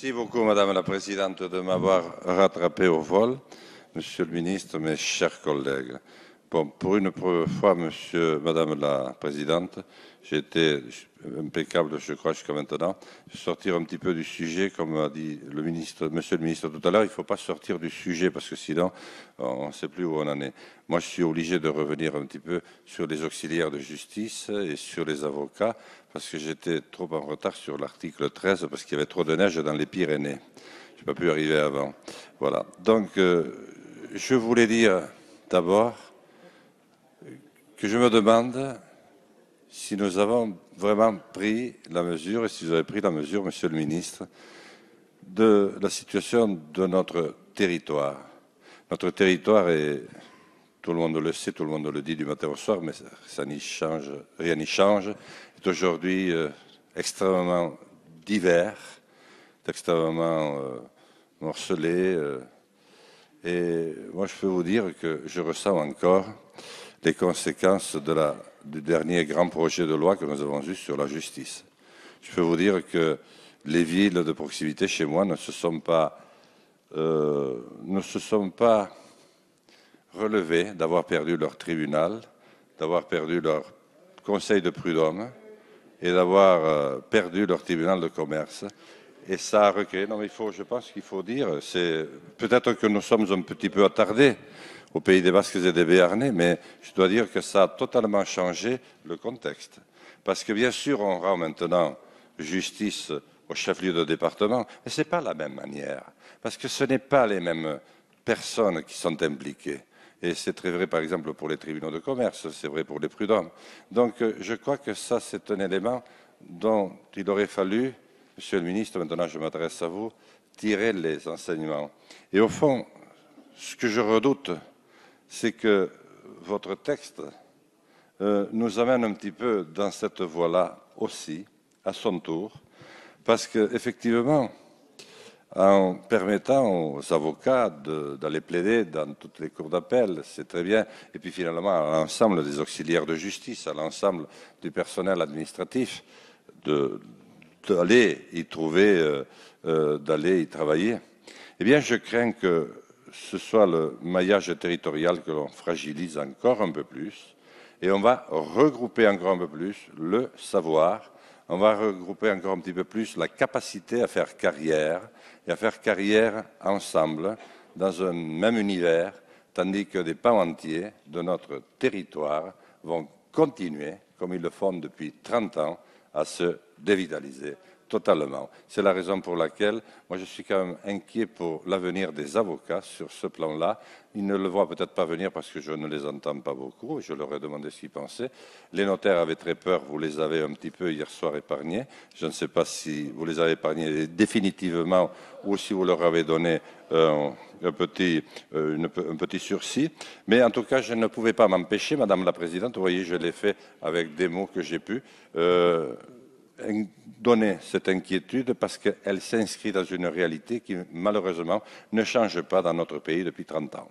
Merci beaucoup, Madame la Présidente, de m'avoir rattrapé au vol. Monsieur le Ministre, mes chers collègues. Bon, pour une première fois, Madame la Présidente, j'ai été impeccable, je crois, jusqu'à maintenant. Je vais sortir un petit peu du sujet, comme a dit Monsieur le Ministre tout à l'heure. Il ne faut pas sortir du sujet parce que sinon, on ne sait plus où on en est. Moi, je suis obligé de revenir un petit peu sur les auxiliaires de justice et sur les avocats parce que j'étais trop en retard sur l'article 13 parce qu'il y avait trop de neige dans les Pyrénées. Je n'ai pas pu arriver avant. Voilà. Donc, je voulais dire d'abord que je me demande si nous avons vraiment pris la mesure, et si vous avez pris la mesure, Monsieur le Ministre, de la situation de notre territoire. Notre territoire est, tout le monde le sait, tout le monde le dit du matin au soir, mais ça n'y change, rien n'y change, est aujourd'hui extrêmement divers, extrêmement morcelé. Et moi, je peux vous dire que je ressens encore les conséquences du dernier grand projet de loi que nous avons eu sur la justice. Je peux vous dire que les villes de proximité chez moi ne se sont pas relevées d'avoir perdu leur tribunal, d'avoir perdu leur conseil de prud'homme et d'avoir perdu leur tribunal de commerce. Et ça a recréé, non mais je pense qu'il faut dire, c'est peut-être que nous sommes un petit peu attardés au pays des Basques et des Béarnais, mais je dois dire que ça a totalement changé le contexte. Parce que bien sûr, on rend maintenant justice au chef-lieu de département, mais ce n'est pas la même manière, parce que ce n'est pas les mêmes personnes qui sont impliquées. Et c'est très vrai, par exemple, pour les tribunaux de commerce, c'est vrai pour les prud'hommes. Donc, je crois que ça, c'est un élément dont il aurait fallu, Monsieur le Ministre, maintenant je m'adresse à vous, tirer les enseignements. Et au fond, ce que je redoute, c'est que votre texte nous amène un petit peu dans cette voie-là aussi, à son tour, parce qu'effectivement, en permettant aux avocats d'aller plaider dans toutes les cours d'appel, c'est très bien, et puis finalement à l'ensemble des auxiliaires de justice, à l'ensemble du personnel administratif, d'aller y trouver, d'aller y travailler, eh bien je crains que ce soit le maillage territorial que l'on fragilise encore un peu plus, et on va regrouper encore un peu plus le savoir, on va regrouper encore un petit peu plus la capacité à faire carrière, et à faire carrière ensemble, dans un même univers, tandis que des pans entiers de notre territoire vont continuer, comme ils le font depuis 30 ans, à se dévitaliser totalement. C'est la raison pour laquelle moi je suis quand même inquiet pour l'avenir des avocats sur ce plan-là. Ils ne le voient peut-être pas venir parce que je ne les entends pas beaucoup. Je leur ai demandé ce qu'ils pensaient. Les notaires avaient très peur, vous les avez un petit peu hier soir épargnés. Je ne sais pas si vous les avez épargnés définitivement ou si vous leur avez donné un petit sursis. Mais en tout cas, je ne pouvais pas m'empêcher, Madame la Présidente, vous voyez, je l'ai fait avec des mots que j'ai pu, donner cette inquiétude parce qu'elle s'inscrit dans une réalité qui, malheureusement, ne change pas dans notre pays depuis 30 ans.